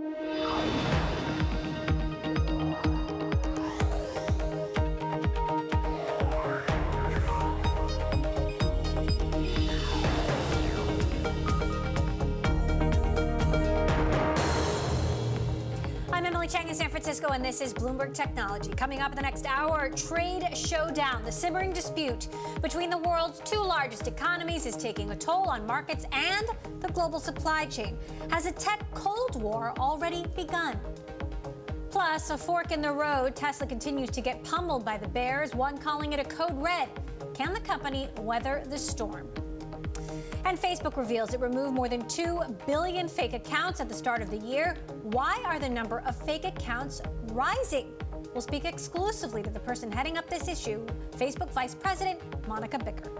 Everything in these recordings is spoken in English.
In San Francisco, and this is Bloomberg Technology. Coming up in the next hour, trade showdown. The simmering dispute between the world's two largest economies is taking a toll on markets and the global supply chain. Has a tech Cold War already begun? Plus, a fork in the road. Tesla continues to get pummeled by the bears, one calling it a code red. Can the company weather the storm? And Facebook reveals it removed more than 2 billion fake accounts at the start of the year. Why are the number of fake accounts rising? We'll speak exclusively to the person heading up this issue, Facebook Vice President Monica Bicker.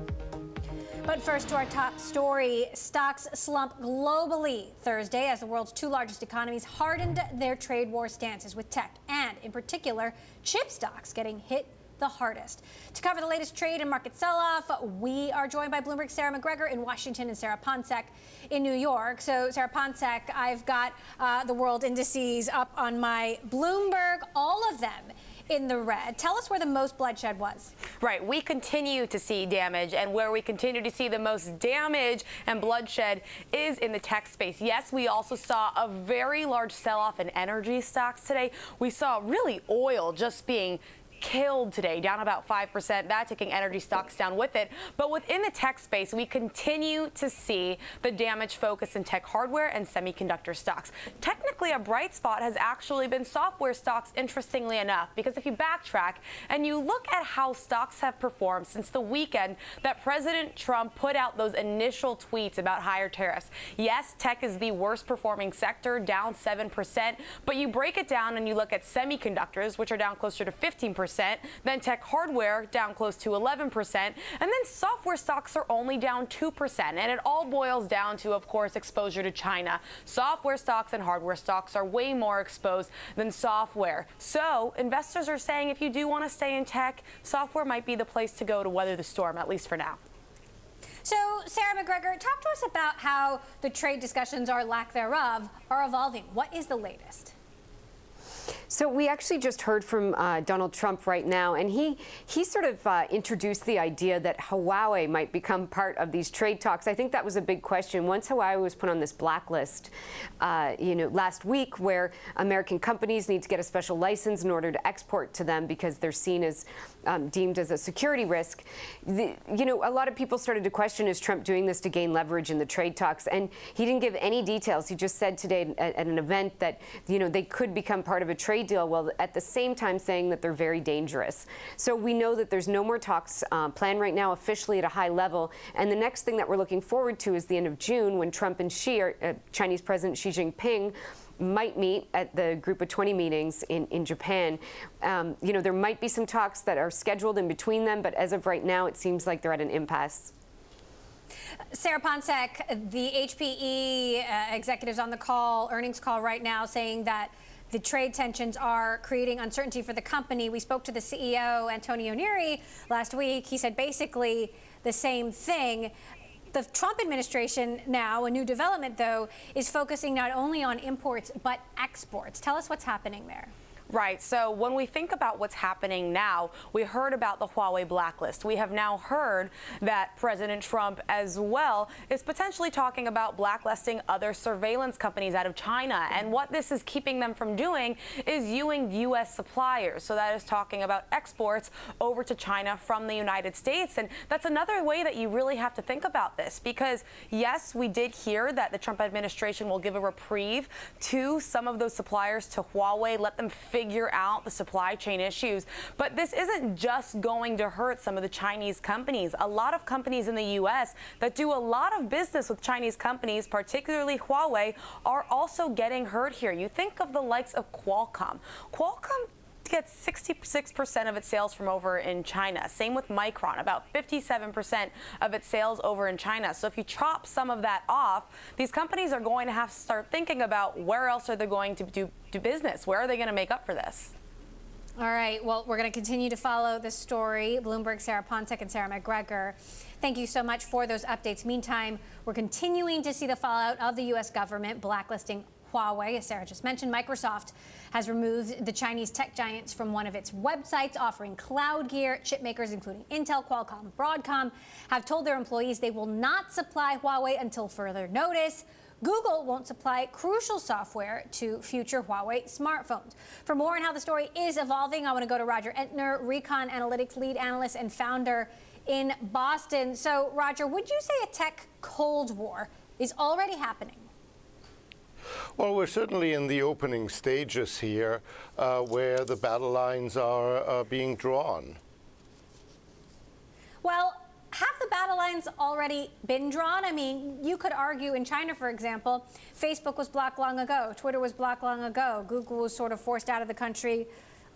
But first to our top story. Stocks slump globally Thursday as the world's two largest economies hardened their trade war stances, with tech and, in particular, chip stocks getting hit the hardest. To cover the latest trade and market sell-off, we are joined by Bloomberg's Sarah McGregor in Washington and Sarah Ponsek in New York. So, Sarah Ponsek, I've got the world indices up on my Bloomberg, all of them in the red. Tell us where the most bloodshed was. Right. We continue to see damage, and where we continue to see the most damage and bloodshed is in the tech space. Yes, we also saw a very large sell-off in energy stocks today. We saw really oil just being killed today, down about 5%, that taking energy stocks down with it. But within the tech space, we continue to see the damage focus in tech hardware and semiconductor stocks. Technically, a bright spot has actually been software stocks, interestingly enough, because if you backtrack and you look at how stocks have performed since the weekend that President Trump put out those initial tweets about higher tariffs. Yes, tech is the worst performing sector, down 7%, but you break it down and you look at semiconductors, which are down closer to 15%, then tech hardware down close to 11%, and then software stocks are only down 2%. And it all boils down to, of course, exposure to China. Software stocks and hardware stocks are way more exposed than software. So investors are saying if you do want to stay in tech, software might be the place to go to weather the storm, at least for now. So, Sarah McGregor, talk to us about how the trade discussions, or lack thereof, are evolving. What is the latest? So we actually just heard from Donald Trump right now, and he sort of introduced the idea that Huawei might become part of these trade talks. I think that was a big question. Once Huawei was put on this blacklist, last week, where American companies need to get a special license in order to export to them because they're seen as deemed as a security risk. A lot of people started to question, is Trump doing this to gain leverage in the trade talks? And he didn't give any details. He just said today at an event that, they could become part of a trade deal, while at the same time saying that they're very dangerous. So we know that there's no more talks planned right now officially at a high level. And the next thing that we're looking forward to is the end of June, when Trump and Chinese President Xi Jinping might meet at the Group of 20 meetings in Japan. There might be some talks that are scheduled in between them, but as of right now, it seems like they're at an impasse. Sarah Ponsek, the HPE executives on the call, earnings call right now, saying that the trade tensions are creating uncertainty for the company. We spoke to the CEO, Antonio Neri, last week. He said basically the same thing. The Trump administration now, a new development, though, is focusing not only on imports but exports. Tell us what's happening there. Right. So when we think about what's happening now, we heard about the Huawei blacklist. We have now heard that President Trump as well is potentially talking about blacklisting other surveillance companies out of China. And what this is keeping them from doing is using U.S. suppliers. So that is talking about exports over to China from the United States. And that's another way that you really have to think about this, because yes, we did hear that the Trump administration will give a reprieve to some of those suppliers to Huawei, let them figure out the supply chain issues. But this isn't just going to hurt some of the Chinese companies. A lot of companies in the U.S. that do a lot of business with Chinese companies, particularly Huawei, are also getting hurt here. You think of the likes of Qualcomm. Qualcomm gets 66% of its sales from over in China. Same with Micron, about 57% of its sales over in China. So if you chop some of that off, these companies are going to have to start thinking about where else are they going to do business? Where are they going to make up for this? All right. Well, we're going to continue to follow this story. Bloomberg, Sarah Ponsek, and Sarah McGregor, thank you so much for those updates. Meantime, we're continuing to see the fallout of the U.S. government blacklisting Huawei, as Sarah just mentioned. Microsoft has removed the Chinese tech giants from one of its websites offering cloud gear. Chip makers, including Intel, Qualcomm, Broadcom, have told their employees they will not supply Huawei until further notice. Google won't supply crucial software to future Huawei smartphones. For more on how the story is evolving, I want to go to Roger Entner, Recon Analytics lead analyst and founder in Boston. So, Roger, would you say a tech Cold War is already happening? Well, we're certainly in the opening stages here, where the battle lines are being drawn. Well, have the battle lines already been drawn? I mean, you could argue in China, for example, Facebook was blocked long ago, Twitter was blocked long ago, Google was sort of forced out of the country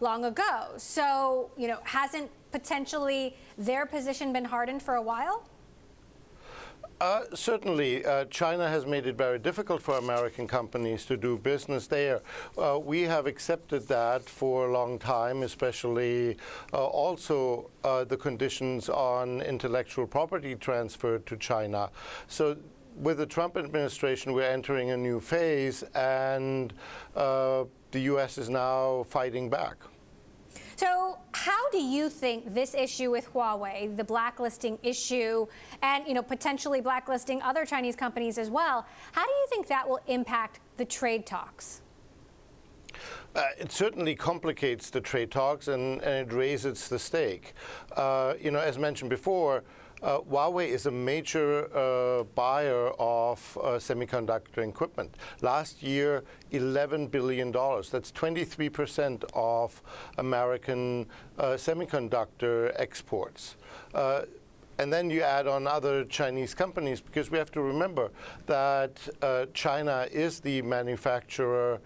long ago. So, hasn't potentially their position been hardened for a while? Certainly, China has made it very difficult for American companies to do business there. We have accepted that for a long time, especially also the conditions on intellectual property transfer to China. So with the Trump administration, we're entering a new phase, and the U.S. is now fighting back. So how do you think this issue with Huawei, the blacklisting issue, and potentially blacklisting other Chinese companies as well, how do you think that will impact the trade talks? It certainly complicates the trade talks, and it raises the stake. As mentioned before, Huawei is a major buyer of semiconductor equipment. Last year, $11 billion. That's 23% of American semiconductor exports. And then you add on other Chinese companies, because we have to remember that China is the manufacturing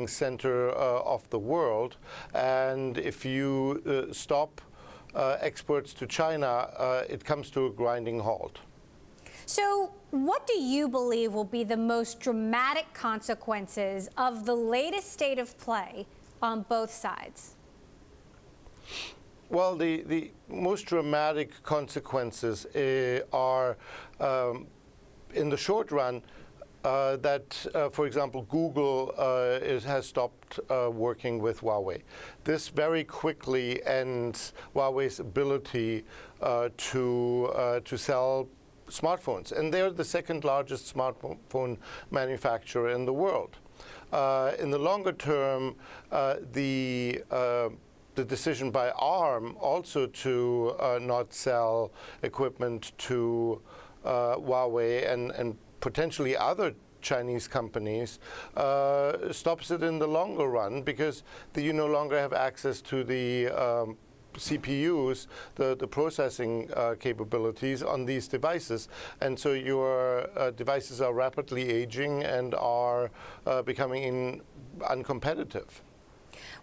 center of the world. And if you stop exports to China, it comes to a grinding halt. So what do you believe will be the most dramatic consequences of the latest state of play on both sides? Well, the most dramatic consequences are, in the short run, that, for example, Google has stopped working with Huawei. This very quickly ends Huawei's ability to sell smartphones, and they're the second largest smartphone manufacturer in the world. In the longer term, the decision by ARM also to not sell equipment to Huawei and potentially other Chinese companies stops it in the longer run, because you no longer have access to the CPUs, the processing capabilities on these devices. And so your devices are rapidly aging and are becoming uncompetitive.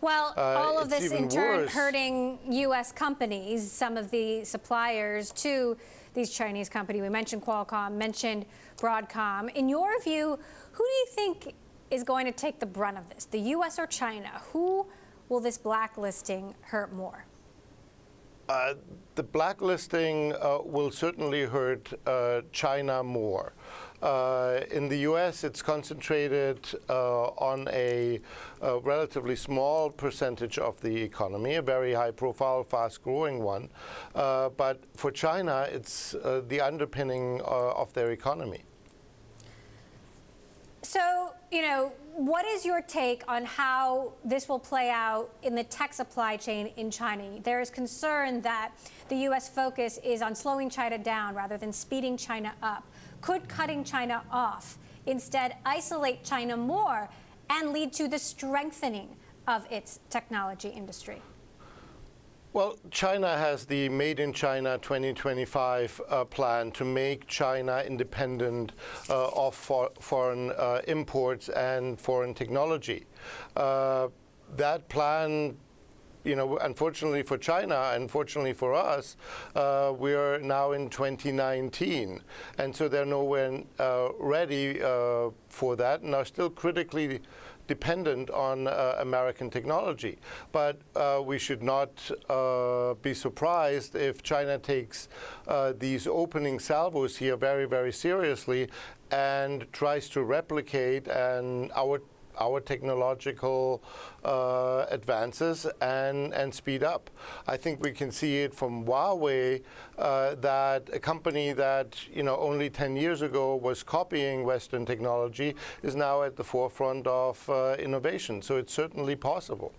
Well, all of this in turn worse. hurting U.S. companies, some of the suppliers to these Chinese companies. We mentioned Qualcomm, mentioned Broadcom. In your view, who do you think is going to take the brunt of this, the U.S. or China? Who will this blacklisting hurt more? The blacklisting will certainly hurt China more. In the U.S., it's concentrated on a relatively small percentage of the economy, a very high-profile, fast-growing one. But for China, it's the underpinning of their economy. So, what is your take on how this will play out in the tech supply chain in China? There is concern that the U.S. focus is on slowing China down rather than speeding China up. Could cutting China off instead isolate China more and lead to the strengthening of its technology industry? Well, China has the Made in China 2025 plan to make China independent of foreign imports and foreign technology. That plan, unfortunately for China, unfortunately for us, we are now in 2019. And so they're nowhere ready for that, and are still critically dependent on American technology. But we should not be surprised if China takes these opening salvos here very, very seriously and tries to replicate our technological advances and speed up. I think we can see it from Huawei, that a company that only 10 years ago was copying Western technology is now at the forefront of innovation. So it's certainly possible.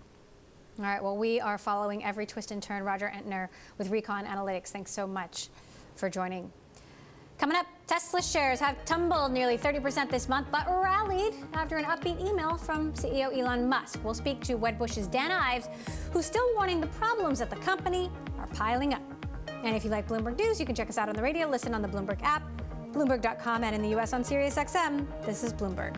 All right, well, we are following every twist and turn. Roger Entner with Recon Analytics, thanks so much for joining. Coming up, Tesla shares have tumbled nearly 30% this month, but rallied after an upbeat email from CEO Elon Musk. We'll speak to Wedbush's Dan Ives, who's still warning the problems at the company are piling up. And if you like Bloomberg News, you can check us out on the radio, listen on the Bloomberg app, Bloomberg.com, and in the U.S. on SiriusXM. This is Bloomberg.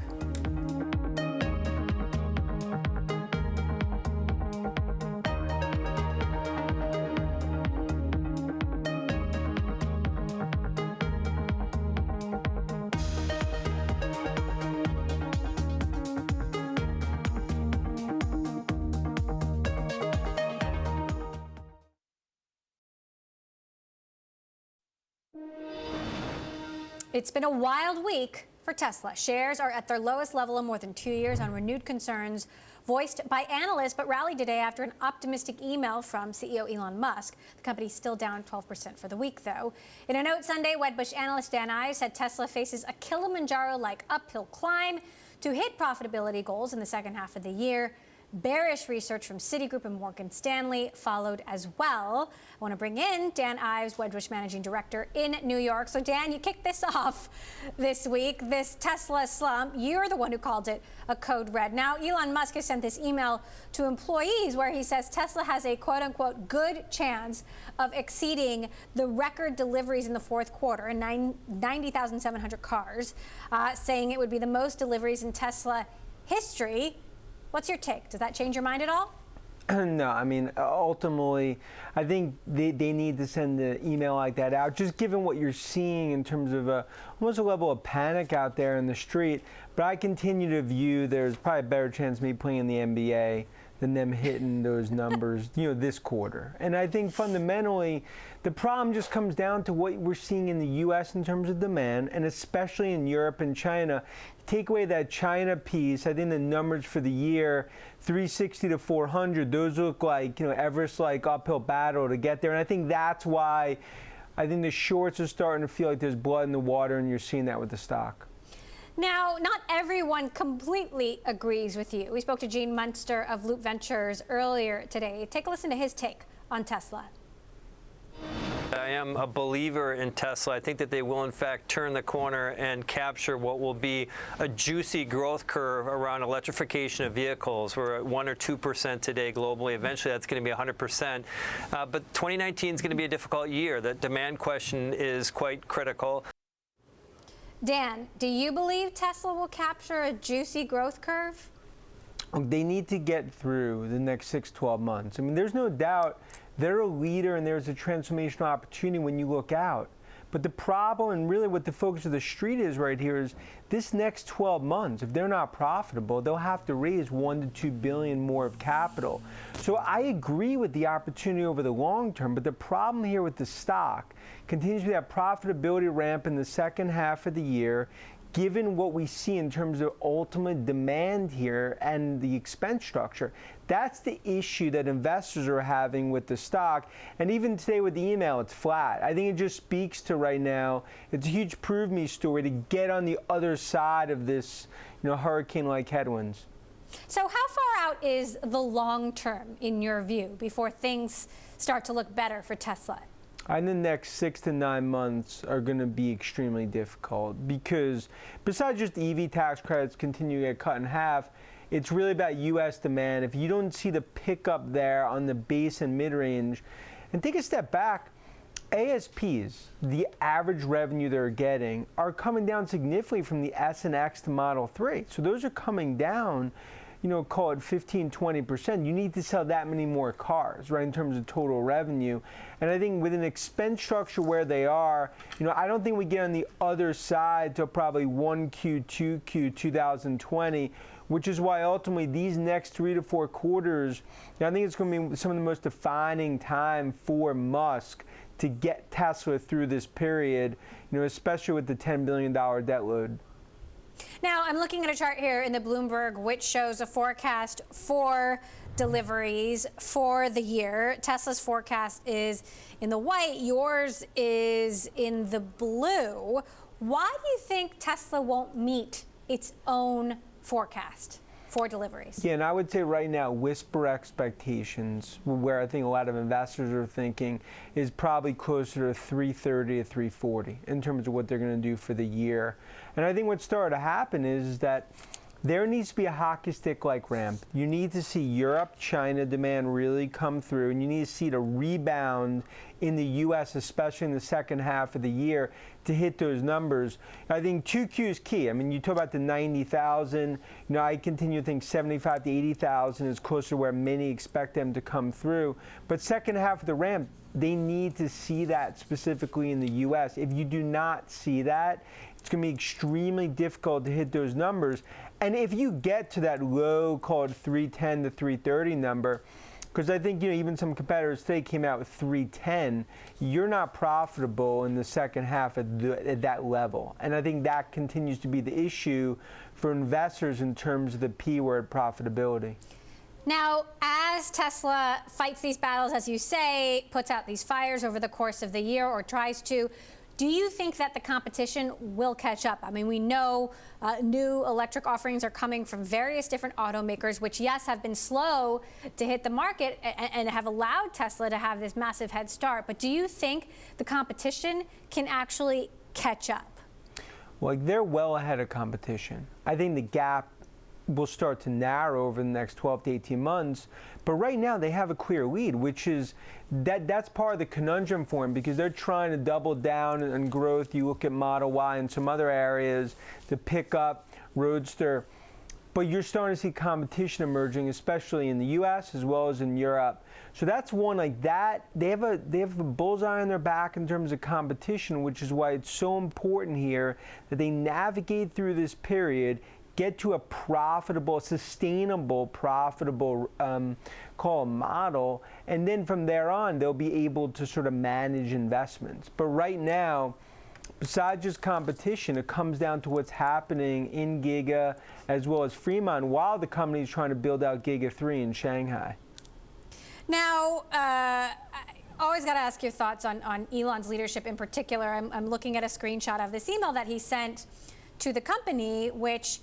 It's been a wild week for Tesla. Shares are at their lowest level in more than 2 years on renewed concerns voiced by analysts, but rallied today after an optimistic email from CEO Elon Musk. The company's still down 12% for the week, though. In a note Sunday, Wedbush analyst Dan Ives said Tesla faces a Kilimanjaro-like uphill climb to hit profitability goals in the second half of the year. Bearish research from Citigroup and Morgan Stanley followed as well. I want to bring in Dan Ives, Wedbush Managing Director in New York. So Dan, you kicked this off this week, this Tesla slump. You're the one who called it a code red. Now, Elon Musk has sent this email to employees where he says Tesla has a quote unquote good chance of exceeding the record deliveries in the fourth quarter, in 90,700 cars, saying it would be the most deliveries in Tesla history. What's your take? Does that change your mind at all? No, I mean, ultimately, I think they need to send an email like that out, just given what you're seeing in terms of almost a level of panic out there in the street. But I continue to view there's probably a better chance of me playing in the NBA than them hitting those numbers, this quarter. And I think fundamentally, the problem just comes down to what we're seeing in the U.S. in terms of demand, and especially in Europe and China. Take away that China piece, I think the numbers for the year, 360 to 400, those look like, Everest-like uphill battle to get there. And I think that's why I think the shorts are starting to feel like there's blood in the water, and you're seeing that with the stock. Now, not everyone completely agrees with you. We spoke to Gene Munster of Loop Ventures earlier today. Take a listen to his take on Tesla. I am a believer in Tesla. I think that they will, in fact, turn the corner and capture what will be a juicy growth curve around electrification of vehicles. We're at 1 or 2% today globally. Eventually, that's going to be 100%. But 2019 is going to be a difficult year. The demand question is quite critical. Dan, do you believe Tesla will capture a juicy growth curve? They need to get through the next 6-12 months. I mean, there's no doubt they're a leader and there's a transformational opportunity when you look out. But the problem, and really what the focus of the street is right here, is this next 12 months, if they're not profitable, they'll have to raise $1 to $2 billion more of capital. So I agree with the opportunity over the long term, but the problem here with the stock continues to be that profitability ramp in the second half of the year, given what we see in terms of ultimate demand here and the expense structure. That's the issue that investors are having with the stock. And even today with the email, it's flat. I think it just speaks to right now, it's a huge prove me story to get on the other side of this, hurricane-like headwinds. So how far out is the long term, in your view, before things start to look better for Tesla? I think the next 6 to 9 months are going to be extremely difficult because besides just EV tax credits continue to get cut in half, it's really about U.S. demand. If you don't see the pickup there on the base and mid-range, and take a step back, ASPs, the average revenue they're getting, are coming down significantly from the S and X to Model 3. So those are coming down, call it 15, 20%. You need to sell that many more cars, right, in terms of total revenue. And I think with an expense structure where they are, I don't think we get on the other side till probably 1Q, 2Q 2020, which is why ultimately these next 3 to 4 quarters, I think it's going to be some of the most defining time for Musk to get Tesla through this period, especially with the $10 billion debt load. Now, I'm looking at a chart here in the Bloomberg, which shows a forecast for deliveries for the year. Tesla's forecast is in the white. Yours is in the blue. Why do you think Tesla won't meet its own forecast for deliveries? Yeah, and I would say right now, whisper expectations, where I think a lot of investors are thinking, is probably closer to 330 to 340 in terms of what they're going to do for the year. And I think what's started to happen is that there needs to be a hockey stick-like ramp. You need to see Europe, China demand really come through, and you need to see the rebound in the U.S., especially in the second half of the year, to hit those numbers. I think 2Q is key. I mean, you talk about the 90,000. I continue to think 75 to 80,000 is closer to where many expect them to come through. But second half of the ramp, they need to see that specifically in the U.S. If you do not see that, it's going to be extremely difficult to hit those numbers. And if you get to that low, called 310 to 330 number, because I think even some competitors today came out with 310, you're not profitable in the second half at that level. And I think that continues to be the issue for investors in terms of the P word, profitability. Now, as Tesla fights these battles, as you say, puts out these fires over the course of the year or tries to, do you think that the competition will catch up? I mean, we know new electric offerings are coming from various different automakers, which, yes, have been slow to hit the market and have allowed Tesla to have this massive head start. But do you think the competition can actually catch up? Well, they're well ahead of competition. I think the gap will start to narrow over the next 12 to 18 months. But right now they have a clear lead, which is that's part of the conundrum for them, because they're trying to double down on growth. You look at Model Y and some other areas, the pickup, Roadster. But you're starting to see competition emerging, especially in the U.S. as well as in Europe. So that's one like that. They have a bullseye on their back in terms of competition, which is why it's so important here that they navigate through this period, get to a profitable, sustainable, profitable call model, and then from there on, they'll be able to sort of manage investments. But right now, besides just competition, it comes down to what's happening in Giga as well as Fremont, while the company is trying to build out Giga 3 in Shanghai. Now, I always got to ask your thoughts on Elon's leadership in particular. I'm looking at a screenshot of this email that he sent to the company, which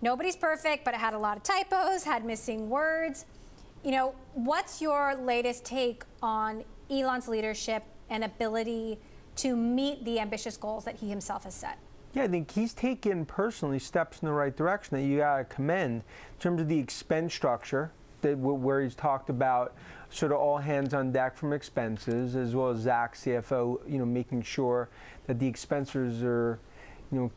nobody's perfect, but it had a lot of typos, had missing words. What's your latest take on Elon's leadership and ability to meet the ambitious goals that he himself has set? Yeah, I think he's taken personally steps in the right direction that you gotta commend in terms of the expense structure, where he's talked about sort of all hands on deck from expenses, as well as Zach, CFO, making sure that the expenses are,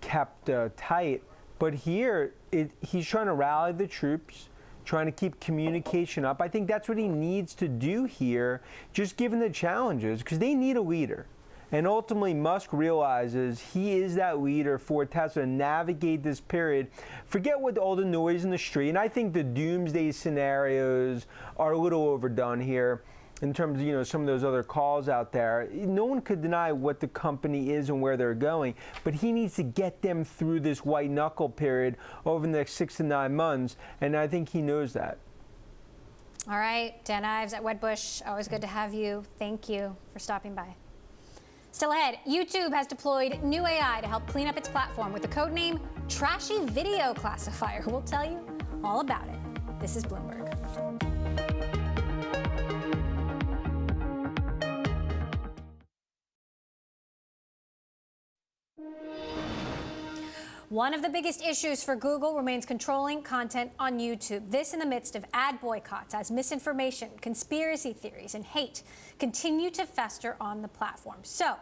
kept tight. But here, he's trying to rally the troops, trying to keep communication up. I think that's what he needs to do here, just given the challenges, because they need a leader. And ultimately, Musk realizes he is that leader for Tesla to navigate this period. Forget what all the noise in the street. And I think the doomsday scenarios are a little overdone here in terms of, some of those other calls out there. No one could deny what the company is and where they're going, but he needs to get them through this white knuckle period over the next 6 to 9 months, and I think he knows that. All right, Dan Ives at Wedbush, always good to have you. Thank you for stopping by. Still ahead, YouTube has deployed new AI to help clean up its platform with the codename Trashy Video Classifier. We'll tell you all about it. This is Bloomberg. One of the biggest issues for Google remains controlling content on YouTube. This in the midst of ad boycotts as misinformation, conspiracy theories, and hate continue to fester on the platform. So,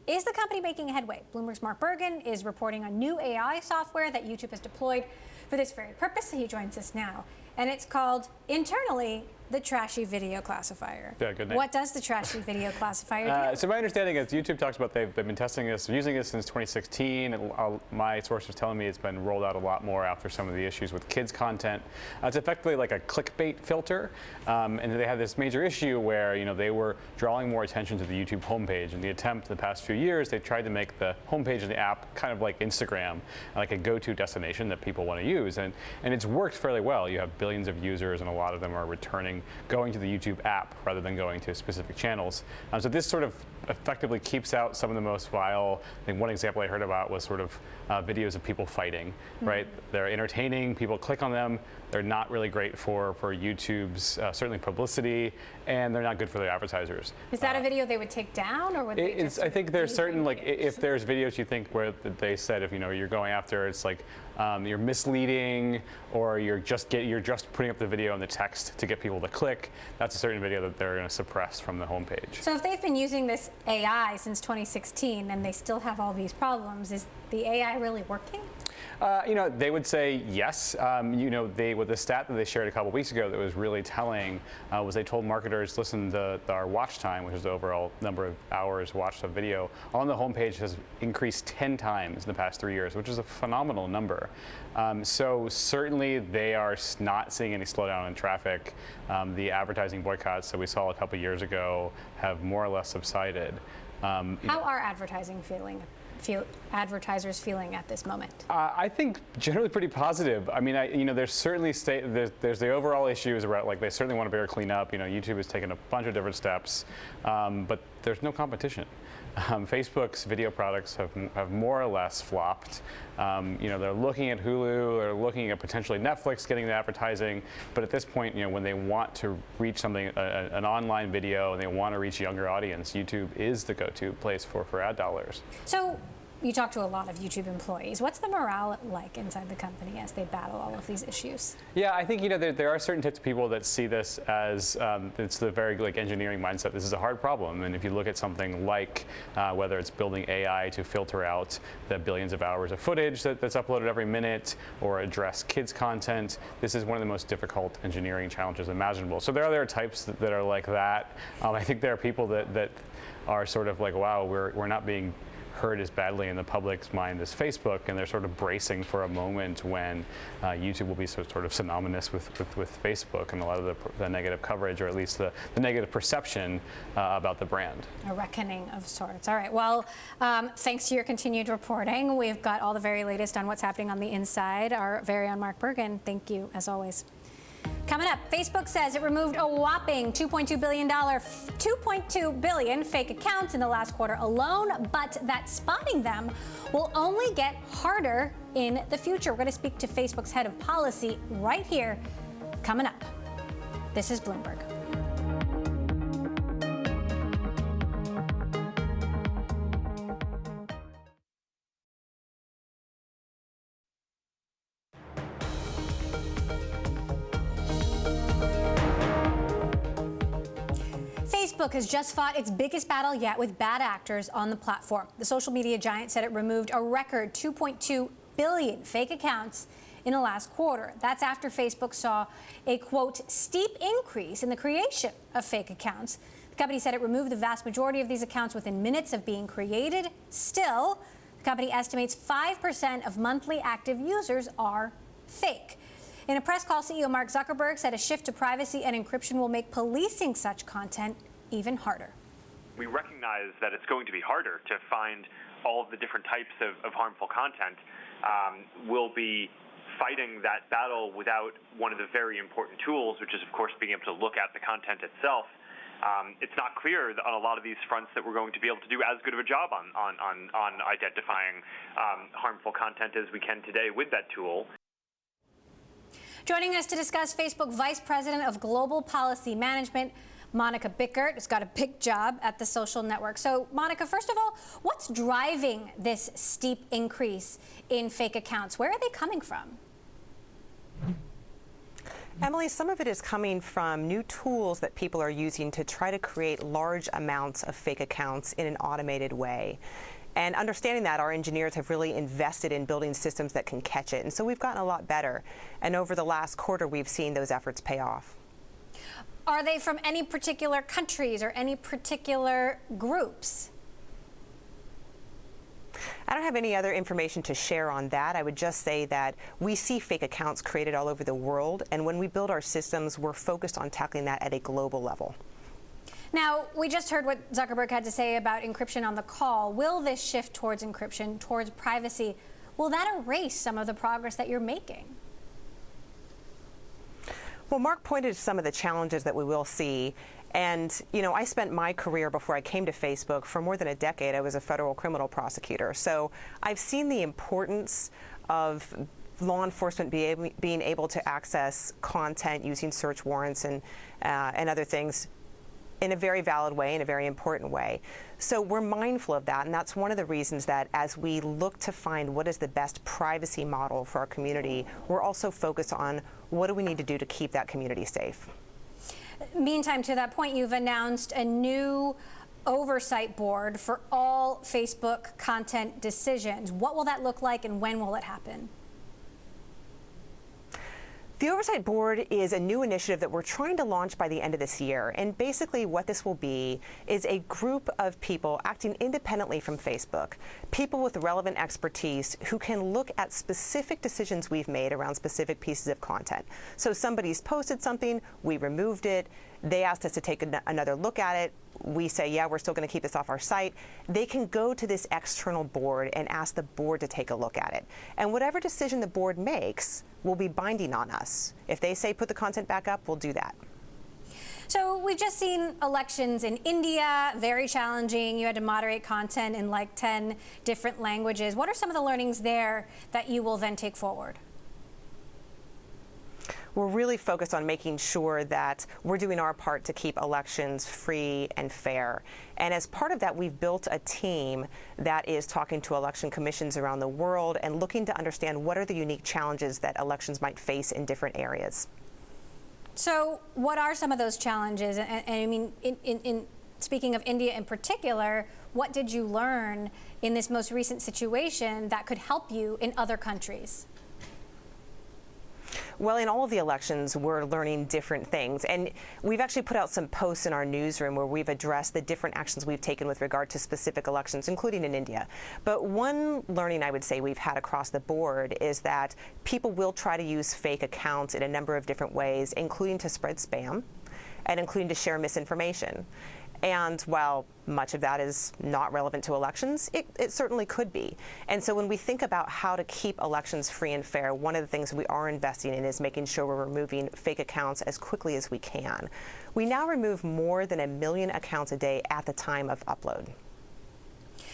is the company making headway? Bloomberg's Mark Bergen is reporting on new AI software that YouTube has deployed for this very purpose. He joins us now. And it's called, internally, the trashy video classifier. Yeah, good name. What does the trashy video classifier do? So my understanding is YouTube talks about they've been testing this, using it since 2016. My source was telling me it's been rolled out a lot more after some of the issues with kids content. It's effectively like a clickbait filter, and they had this major issue where they were drawing more attention to the YouTube homepage. In the attempt the past few years, they tried to make the homepage of the app kind of like Instagram, like a go-to destination that people want to use, and it's worked fairly well. You have billions of users, and a lot of them are returning, going to the YouTube app rather than going to specific channels. So this sort of effectively keeps out some of the most vile. I think one example I heard about was sort of videos of people fighting, right? They're entertaining, people click on them. They're not really great for YouTube's certainly publicity, and they're not good for the advertisers. Is that a video they would take down, or would they just I think there's certain, like, if there's videos you think where they said if you're going after, it's like you're misleading, or you're just putting up the video and the text to get people to click, that's a certain video that they're going to suppress from the homepage. So if they've been using this AI since 2016 and they still have all these problems, is the AI really working? They would say yes. With the stat that they shared a couple weeks ago that was really telling was they told marketers, listen, our watch time, which is the overall number of hours watched of video, on the homepage has increased 10 times in the past 3 years, which is a phenomenal number. So certainly they are not seeing any slowdown in traffic. The advertising boycotts that we saw a couple years ago have more or less subsided. How are advertisers feeling at this moment? I think generally pretty positive. I mean, there's certainly there's the overall issues around, like, they certainly want to better clean up. YouTube has taken a bunch of different steps, but there's no competition. Facebook's video products have more or less flopped. They're looking at Hulu, they're looking at potentially Netflix getting the advertising, but at this point, when they want to reach something, an online video, and they want to reach a younger audience, YouTube is the go-to place for ad dollars. So you talk to a lot of YouTube employees. What's the morale like inside the company as they battle all of these issues? Yeah, I think there are certain types of people that see this as it's the very engineering mindset. This is a hard problem, and if you look at something like whether it's building AI to filter out the billions of hours of footage that's uploaded every minute, or address kids content, this is one of the most difficult engineering challenges imaginable. So there are other types that are like that. I think there are people that are sort of like, wow, we're not being heard as badly in the public's mind as Facebook, and they're sort of bracing for a moment when YouTube will be sort of synonymous with Facebook and a lot of the negative coverage, or at least the negative perception about the brand. A reckoning of sorts. All right, well, thanks to your continued reporting, we've got all the very latest on what's happening on the inside. Our very own Mark Bergen, thank you as always. Coming up, Facebook says it removed a whopping $2.2 billion fake accounts in the last quarter alone, but that spotting them will only get harder in the future. We're going to speak to Facebook's head of policy right here, coming up. This is Bloomberg. Facebook has just fought its biggest battle yet with bad actors on the platform. The social media giant said it removed a record 2.2 billion fake accounts in the last quarter. That's after Facebook saw a, quote, steep increase in the creation of fake accounts. The company said it removed the vast majority of these accounts within minutes of being created. Still, the company estimates 5% of monthly active users are fake. In a press call, CEO Mark Zuckerberg said a shift to privacy and encryption will make policing such content even harder. We recognize that it's going to be harder to find all of the different types of harmful content. We'll be fighting that battle without one of the very important tools, which is, of course, being able to look at the content itself. It's not clear on a lot of these fronts that we're going to be able to do as good of a job on identifying harmful content as we can today with that tool. Joining us to discuss, Facebook Vice President of Global Policy Management, Monica Bickert, has got a big job at the social network. So, Monica, first of all, what's driving this steep increase in fake accounts? Where are they coming from? Emily, some of it is coming from new tools that people are using to try to create large amounts of fake accounts in an automated way. And understanding that, our engineers have really invested in building systems that can catch it. And so we've gotten a lot better. And over the last quarter, we've seen those efforts pay off. Are they from any particular countries or any particular groups? I don't have any other information to share on that. I would just say that we see fake accounts created all over the world, and when we build our systems, we're focused on tackling that at a global level. Now, we just heard what Zuckerberg had to say about encryption on the call. Will this shift towards encryption, towards privacy, will that erase some of the progress that you're making? Well, Mark pointed to some of the challenges that we will see. And, you know, I spent my career before I came to Facebook for more than a decade. I was a federal criminal prosecutor. So I've seen the importance of law enforcement being able to access content using search warrants and other things in a very valid way, in a very important way. So we're mindful of that, and that's one of the reasons that as we look to find what is the best privacy model for our community, we're also focused on what do we need to do to keep that community safe. Meantime, to that point, you've announced a new Oversight Board for all Facebook content decisions. What will that look like, and when will it happen? The Oversight Board is a new initiative that we're trying to launch by the end of this year. And basically what this will be is a group of people acting independently from Facebook, people with relevant expertise who can look at specific decisions we've made around specific pieces of content. So somebody's posted something, we removed it, they asked us to take another look at it. We say, yeah, we're still going to keep this off our site. They can go to this external board and ask the board to take a look at it. And whatever decision the board makes will be binding on us. If they say put the content back up, we'll do that. So we've just seen elections in India, very challenging. You had to moderate content in like 10 different languages. What are some of the learnings there that you will then take forward? We're really focused on making sure that we're doing our part to keep elections free and fair. And as part of that, we've built a team that is talking to election commissions around the world and looking to understand what are the unique challenges that elections might face in different areas. So what are some of those challenges? And I mean, in speaking of India in particular, what did you learn in this most recent situation that could help you in other countries? Well, in all of the elections, we're learning different things. And we've actually put out some posts in our newsroom where we've addressed the different actions we've taken with regard to specific elections, including in India. But one learning I would say we've had across the board is that people will try to use fake accounts in a number of different ways, including to spread spam and including to share misinformation. And while much of that is not relevant to elections, it certainly could be. And so when we think about how to keep elections free and fair, one of the things we are investing in is making sure we're removing fake accounts as quickly as we can. We now remove more than 1 million accounts a day at the time of upload.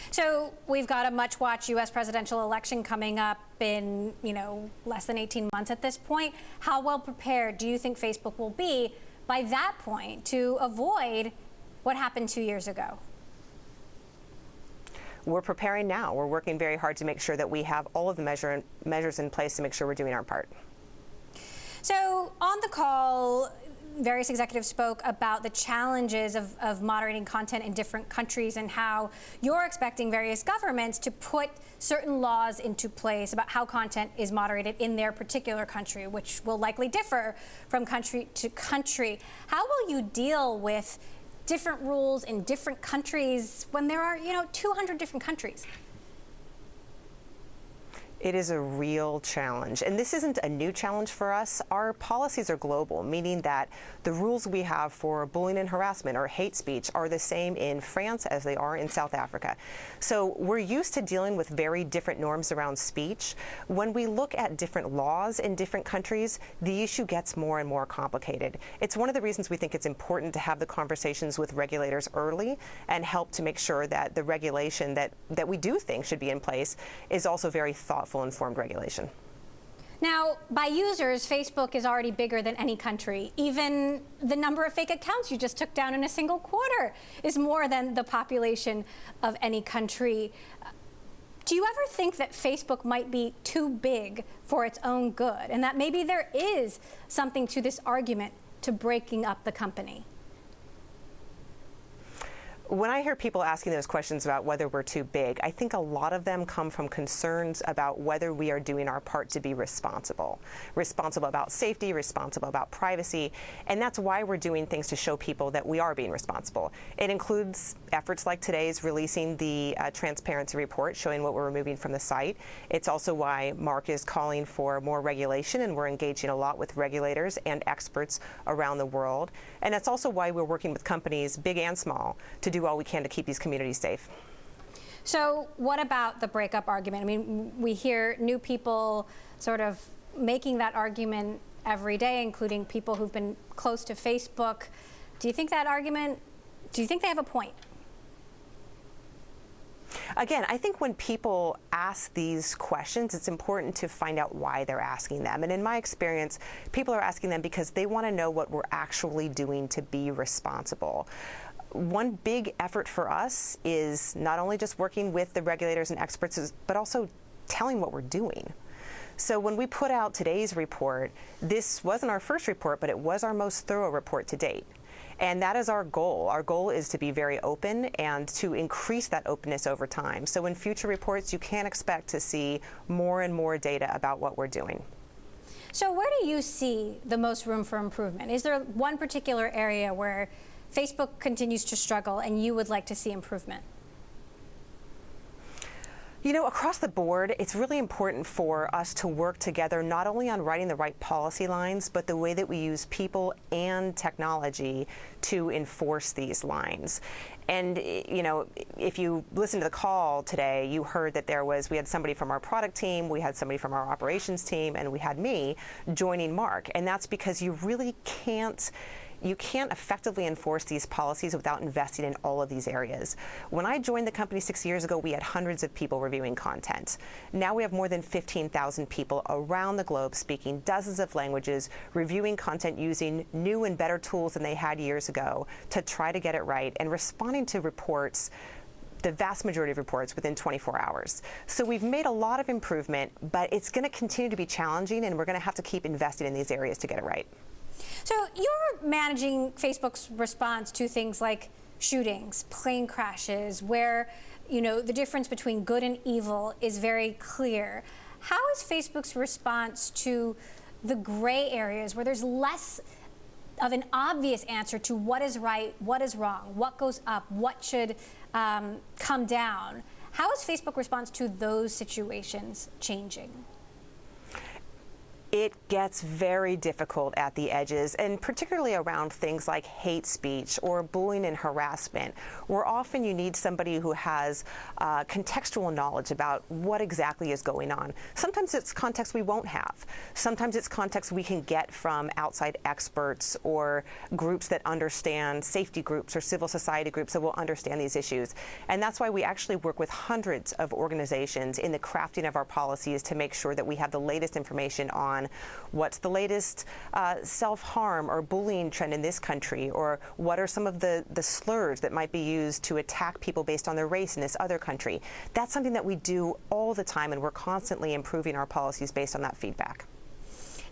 So we've got a much-watched U.S. presidential election coming up in, less than 18 months at this point. How well prepared do you think Facebook will be by that point to avoid what happened 2 years ago? We're preparing now. We're working very hard to make sure that we have all of the measures in place to make sure we're doing our part. So on the call, various executives spoke about the challenges of moderating content in different countries and how you're expecting various governments to put certain laws into place about how content is moderated in their particular country, which will likely differ from country to country. How will you deal with different rules in different countries when there are, 200 different countries? It is a real challenge. And this isn't a new challenge for us. Our policies are global, meaning that the rules we have for bullying and harassment or hate speech are the same in France as they are in South Africa. So we're used to dealing with very different norms around speech. When we look at different laws in different countries, the issue gets more and more complicated. It's one of the reasons we think it's important to have the conversations with regulators early and help to make sure that the regulation that we do think should be in place is also very thoughtful, informed regulation. Now, by users, Facebook is already bigger than any country. Even the number of fake accounts you just took down in a single quarter is more than the population of any country. Do you ever think that Facebook might be too big for its own good, and that maybe there is something to this argument to breaking up the company? When I hear people asking those questions about whether we're too big, I think a lot of them come from concerns about whether we are doing our part to be responsible. Responsible about safety, responsible about privacy, and that's why we're doing things to show people that we are being responsible. It includes efforts like today's releasing the transparency report showing what we're removing from the site. It's also why Mark is calling for more regulation, and we're engaging a lot with regulators and experts around the world. And that's also why we're working with companies, big and small, to do all we can to keep these communities safe. So what about the breakup argument? I mean, we hear new people sort of making that argument every day, including people who've been close to Facebook. Do you think that argument, do you think they have a point? Again, I think when people ask these questions, it's important to find out why they're asking them. And in my experience, people are asking them because they want to know what we're actually doing to be responsible. One big effort for us is not only just working with the regulators and experts, but also telling what we're doing. So when we put out today's report, this wasn't our first report, but it was our most thorough report to date. And that is our goal. Our goal is to be very open and to increase that openness over time. So in future reports, you can expect to see more and more data about what we're doing. So where do you see the most room for improvement? Is there one particular area where Facebook continues to struggle and you would like to see improvement? You know, across the board, it's really important for us to work together not only on writing the right policy lines, but the way that we use people and technology to enforce these lines. And, you know, if you listen to the call today, you heard that we had somebody from our product team, we had somebody from our operations team, and we had me joining Mark. And that's because you really can't effectively enforce these policies without investing in all of these areas. When I joined the company 6 years ago, we had hundreds of people reviewing content. Now we have more than 15,000 people around the globe speaking dozens of languages, reviewing content using new and better tools than they had years ago to try to get it right and responding to reports, the vast majority of reports, within 24 hours. So we've made a lot of improvement, but it's going to continue to be challenging, and we're going to have to keep investing in these areas to get it right. So you're managing Facebook's response to things like shootings, plane crashes, where, you know, the difference between good and evil is very clear. How is Facebook's response to the gray areas where there's less of an obvious answer to what is right, what is wrong, what goes up, what should come down? How is Facebook response to those situations changing? It gets very difficult at the edges, and particularly around things like hate speech or bullying and harassment, where often you need somebody who has contextual knowledge about what exactly is going on. Sometimes it's context we won't have. Sometimes it's context we can get from outside experts or groups that understand, safety groups or civil society groups that will understand these issues. And that's why we actually work with hundreds of organizations in the crafting of our policies to make sure that we have the latest information on what's the latest self-harm or bullying trend in this country, or what are some of the slurs that might be used to attack people based on their race in this other country. That's something that we do all the time, and we're constantly improving our policies based on that feedback.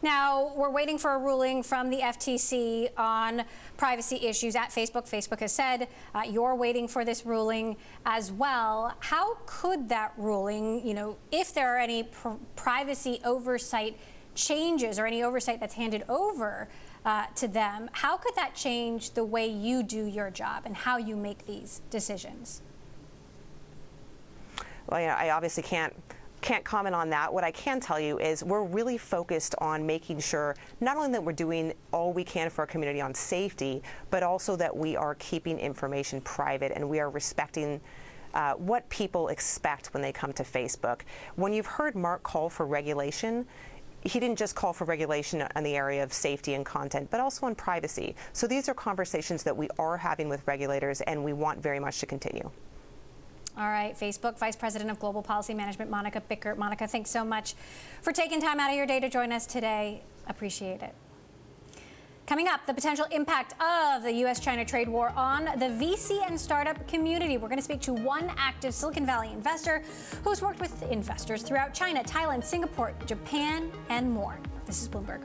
Now, we're waiting for a ruling from the FTC on privacy issues at Facebook. Facebook has said you're waiting for this ruling as well. How could that ruling, you know, if there are any privacy oversight changes or any oversight that's handed over to them, how could that change the way you do your job and how you make these decisions? Well, yeah, I obviously can't comment on that. What I can tell you is we're really focused on making sure not only that we're doing all we can for our community on safety, but also that we are keeping information private and we are respecting what people expect when they come to Facebook. When you've heard Mark call for regulation, he didn't just call for regulation in the area of safety and content, but also on privacy. So these are conversations that we are having with regulators, and we want very much to continue. All right, Facebook Vice President of Global Policy Management, Monica Bickert. Monica, thanks so much for taking time out of your day to join us today. Appreciate it. Coming up, the potential impact of the U.S.-China trade war on the VC and startup community. We're going to speak to one active Silicon Valley investor who's worked with investors throughout China, Thailand, Singapore, Japan, and more. This is Bloomberg.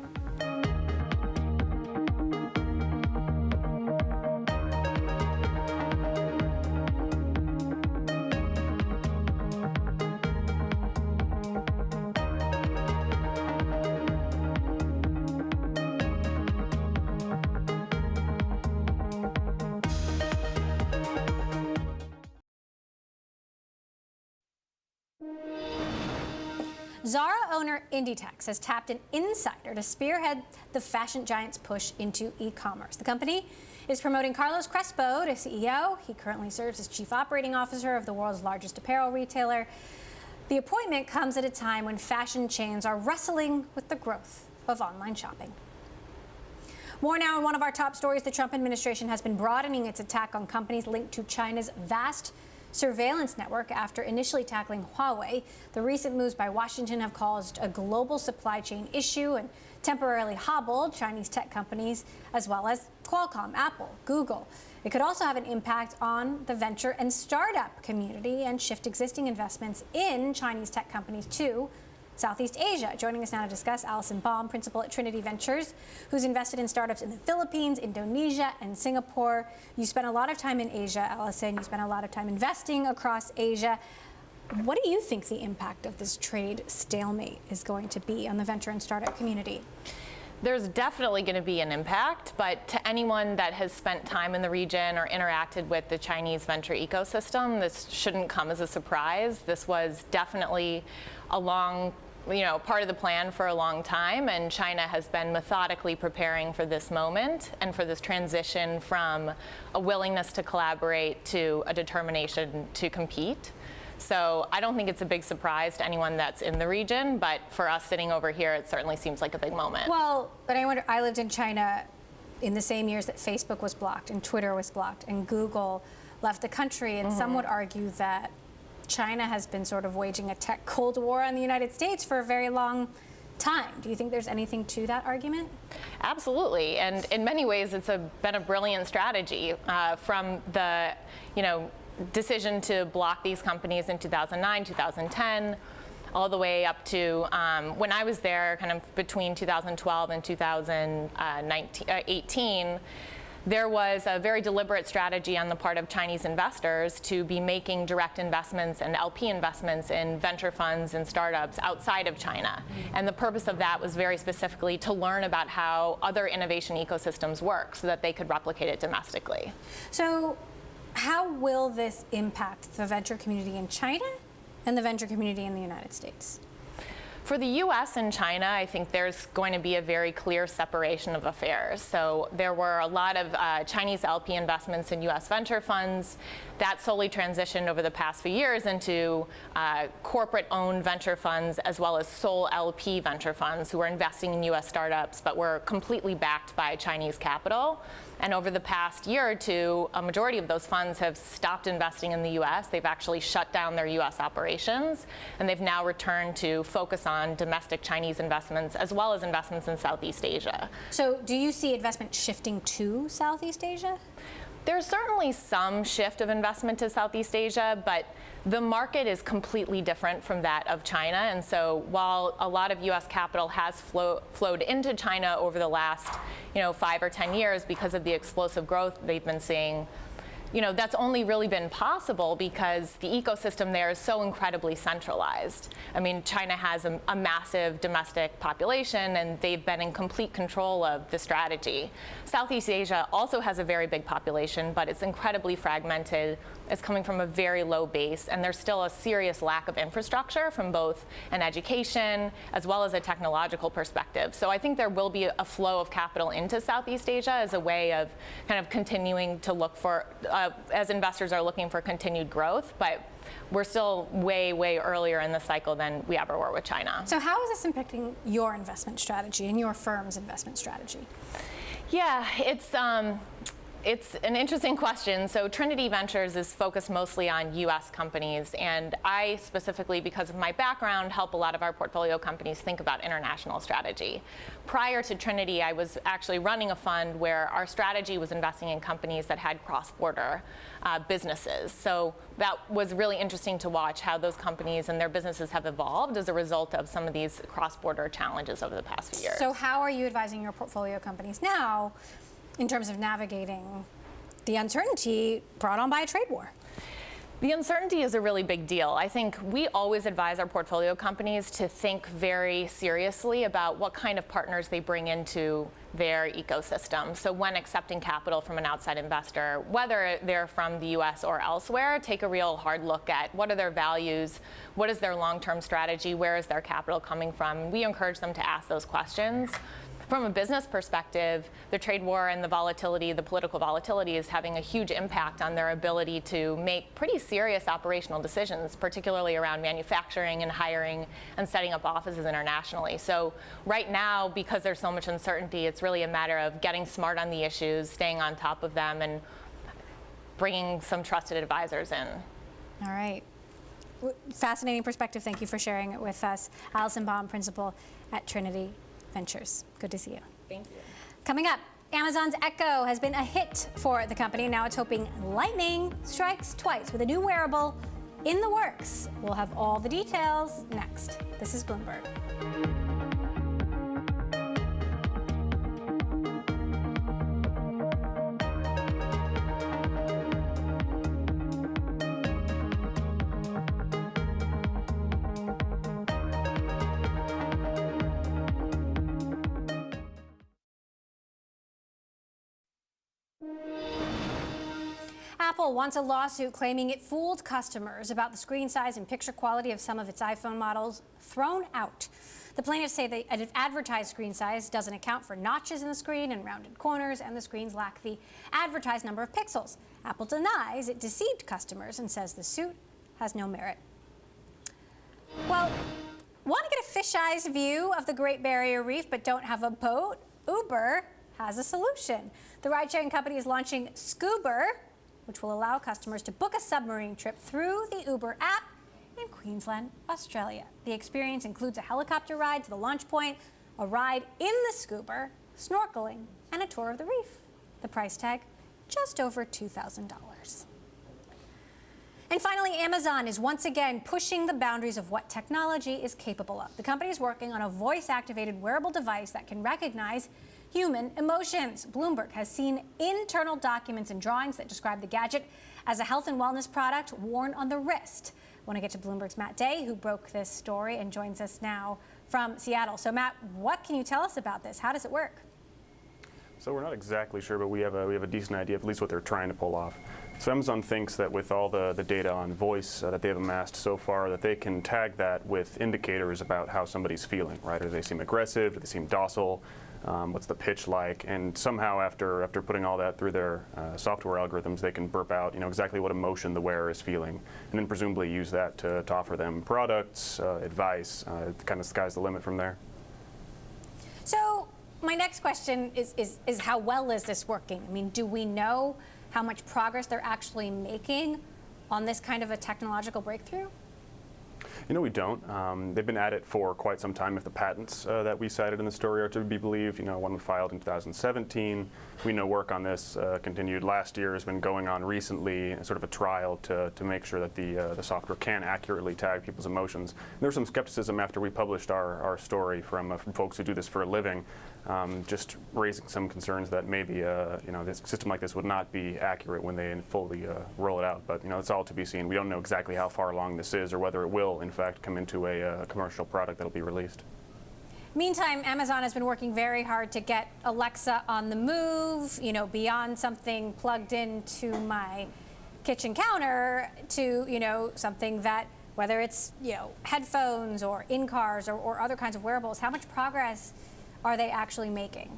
Zara owner Inditex has tapped an insider to spearhead the fashion giant's push into e-commerce. The company is promoting Carlos Crespo to CEO. He currently serves as chief operating officer of the world's largest apparel retailer. The appointment comes at a time when fashion chains are wrestling with the growth of online shopping. More now in one of our top stories. The Trump administration has been broadening its attack on companies linked to China's vast surveillance network after initially tackling Huawei. The recent moves by Washington have caused a global supply chain issue and temporarily hobbled Chinese tech companies as well as Qualcomm, Apple, Google. It could also have an impact on the venture and startup community and shift existing investments in Chinese tech companies to Southeast Asia. Joining us now to discuss, Allison Baum, principal at Trinity Ventures, who's invested in startups in the Philippines, Indonesia, and Singapore. You spent a lot of time in Asia, Allison. You spent a lot of time investing across Asia. What do you think the impact of this trade stalemate is going to be on the venture and startup community? There's definitely going to be an impact, but to anyone that has spent time in the region or interacted with the Chinese venture ecosystem, this shouldn't come as a surprise. This was definitely a part of the plan for a long time, and China has been methodically preparing for this moment and for this transition from a willingness to collaborate to a determination to compete. So I don't think it's a big surprise to anyone that's in the region, but for us sitting over here, it certainly seems like a big moment. Well, but I wonder, I lived in China in the same years that Facebook was blocked and Twitter was blocked and Google left the country, and some would argue that China has been sort of waging a tech Cold War on the United States for a very long time. Do you think there's anything to that argument? Absolutely, and in many ways it's been a brilliant strategy from the decision to block these companies in 2009, 2010, all the way up to when I was there, kind of between 2012 and 2018. There was a very deliberate strategy on the part of Chinese investors to be making direct investments and LP investments in venture funds and startups outside of China. And the purpose of that was very specifically to learn about how other innovation ecosystems work so that they could replicate it domestically. So how will this impact the venture community in China and the venture community in the United States? For the U.S. and China, I think there's going to be a very clear separation of affairs. So there were a lot of Chinese LP investments in U.S. venture funds. That solely transitioned over the past few years into corporate-owned venture funds as well as sole LP venture funds who were investing in U.S. startups but were completely backed by Chinese capital. And over the past year or two, a majority of those funds have stopped investing in the U.S. They've actually shut down their U.S. operations, and they've now returned to focus on domestic Chinese investments as well as investments in Southeast Asia. So do you see investment shifting to Southeast Asia? There's certainly some shift of investment to Southeast Asia, but the market is completely different from that of China. And so while a lot of U.S. capital has flowed into China over the last 5 or 10 years because of the explosive growth they've been seeing, that's only really been possible because the ecosystem there is so incredibly centralized. I mean, China has a massive domestic population, and they've been in complete control of the strategy. Southeast Asia also has a very big population, but it's incredibly fragmented. It's coming from a very low base, and there's still a serious lack of infrastructure from both an education as well as a technological perspective. So I think there will be a flow of capital into Southeast Asia as a way of kind of continuing to look for, as investors are looking for continued growth, but we're still way, way earlier in the cycle than we ever were with China. So how is this impacting your investment strategy and your firm's investment strategy? Yeah, it's an interesting question. So Trinity Ventures is focused mostly on U.S. companies, and I specifically, because of my background, help a lot of our portfolio companies think about international strategy. Prior to Trinity, I was actually running a fund where our strategy was investing in companies that had cross-border businesses. So that was really interesting to watch how those companies and their businesses have evolved as a result of some of these cross-border challenges over the past few years. So how are you advising your portfolio companies now in terms of navigating the uncertainty brought on by a trade war? The uncertainty is a really big deal. I think we always advise our portfolio companies to think very seriously about what kind of partners they bring into their ecosystem. So when accepting capital from an outside investor, whether they're from the US or elsewhere, take a real hard look at what are their values, what is their long-term strategy, where is their capital coming from. We encourage them to ask those questions. From a business perspective, the trade war and the volatility, the political volatility, is having a huge impact on their ability to make pretty serious operational decisions, particularly around manufacturing and hiring and setting up offices internationally. So right now, because there's so much uncertainty, it's really a matter of getting smart on the issues, staying on top of them, and bringing some trusted advisors in. All right. Fascinating perspective. Thank you for sharing it with us. Allison Baum, principal at Trinity Ventures. Good to see you. Thank you. Coming up, Amazon's Echo has been a hit for the company. Now it's hoping lightning strikes twice with a new wearable in the works. We'll have all the details next. This is Bloomberg. Apple wants a lawsuit claiming it fooled customers about the screen size and picture quality of some of its iPhone models thrown out. The plaintiffs say the advertised screen size doesn't account for notches in the screen and rounded corners, and the screens lack the advertised number of pixels. Apple denies it deceived customers and says the suit has no merit. Well, want to get a fisheye view of the Great Barrier Reef but don't have a boat? Uber has a solution. The ride-sharing company is launching Scoober, which will allow customers to book a submarine trip through the Uber app in Queensland, Australia. The experience includes a helicopter ride to the launch point, a ride in the Scoober, snorkeling, and a tour of the reef. The price tag, just over $2,000. And finally, Amazon is once again pushing the boundaries of what technology is capable of. The company is working on a voice-activated wearable device that can recognize human emotions. Bloomberg has seen internal documents and drawings that describe the gadget as a health and wellness product worn on the wrist. I want to get to Bloomberg's Matt Day, who broke this story and joins us now from Seattle. So Matt, what can you tell us about this? How does it work? So we're not exactly sure, but we have a decent idea of at least what they're trying to pull off. So Amazon thinks that with all the data on voice that they've amassed so far, that they can tag that with indicators about how somebody's feeling, right? Do they seem aggressive? Do they seem docile? What's the pitch like? And somehow, after putting all that through their software algorithms, they can burp out, exactly what emotion the wearer is feeling, and then presumably use that to offer them products, advice. Kind of sky's the limit from there. So my next question is how well is this working? I mean, do we know how much progress they're actually making on this kind of a technological breakthrough? We don't. They've been at it for quite some time. If the patents that we cited in the story are to be believed, one was filed in 2017. We know work on this continued last year, has been going on recently, sort of a trial to make sure that the software can accurately tag people's emotions. And there was some skepticism after we published our story from folks who do this for a living, just raising some concerns that maybe this system like this would not be accurate when they fully roll it out. But it's all to be seen. We don't know exactly how far along this is or whether it will, in fact, come into a commercial product that'll be released. Meantime, Amazon has been working very hard to get Alexa on the move, beyond something plugged into my kitchen counter to, something that, whether it's, headphones or in cars or other kinds of wearables. How much progress are they actually making?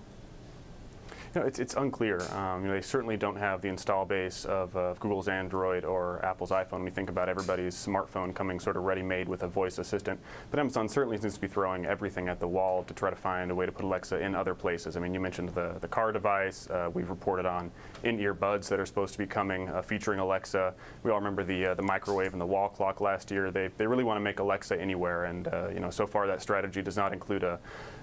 It's unclear. They certainly don't have the install base of Google's Android or Apple's iPhone. We think about everybody's smartphone coming sort of ready-made with a voice assistant. But Amazon certainly seems to be throwing everything at the wall to try to find a way to put Alexa in other places. I mean, you mentioned the car device. We've reported on in-ear buds that are supposed to be coming featuring Alexa. We all remember the microwave and the wall clock last year. They really want to make Alexa anywhere. And so far that strategy does not include a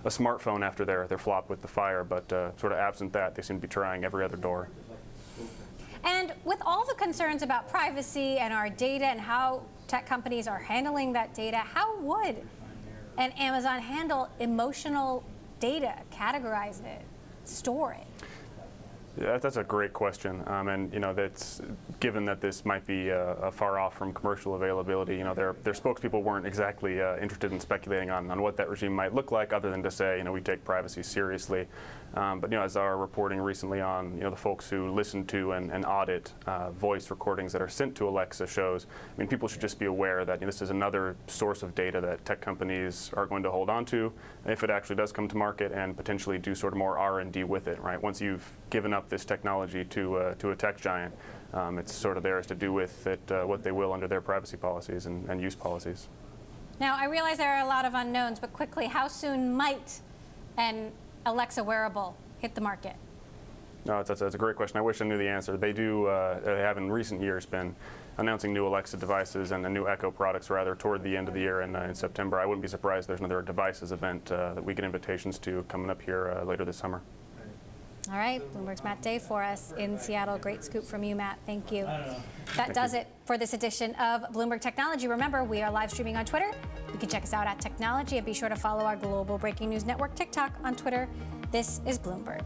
smartphone after their flop with the Fire. But sort of absent that, they seem to be trying every other door. And with all the concerns about privacy and our data and how tech companies are handling that data, how would an Amazon handle emotional data, categorize it, store it? Yeah, that's a great question, and that's given that this might be far off from commercial availability. Their spokespeople weren't exactly interested in speculating on what that regime might look like, other than to say, we take privacy seriously. But as our reporting recently on the folks who listen to and audit voice recordings that are sent to Alexa shows, people should just be aware that this is another source of data that tech companies are going to hold on to if it actually does come to market, and potentially do sort of more R&D with it. Right? Once you've given up this technology to a tech giant, it's sort of theirs to do with it what they will under their privacy policies and use policies. Now, I realize there are a lot of unknowns, but quickly, how soon might an Alexa wearable hit the market? No, that's a great question. I wish I knew the answer. They have in recent years been announcing new Alexa devices and new Echo products rather toward the end of the year in September. I wouldn't be surprised there's another devices event that we get invitations to coming up here later this summer. All right, Bloomberg's Matt Day for us in Seattle. Great scoop from you, Matt. Thank you. That does it for this edition of Bloomberg Technology. Remember, we are live streaming on Twitter. You can check us out at Technology, and be sure to follow our global breaking news network, TikTok, on Twitter. This is Bloomberg.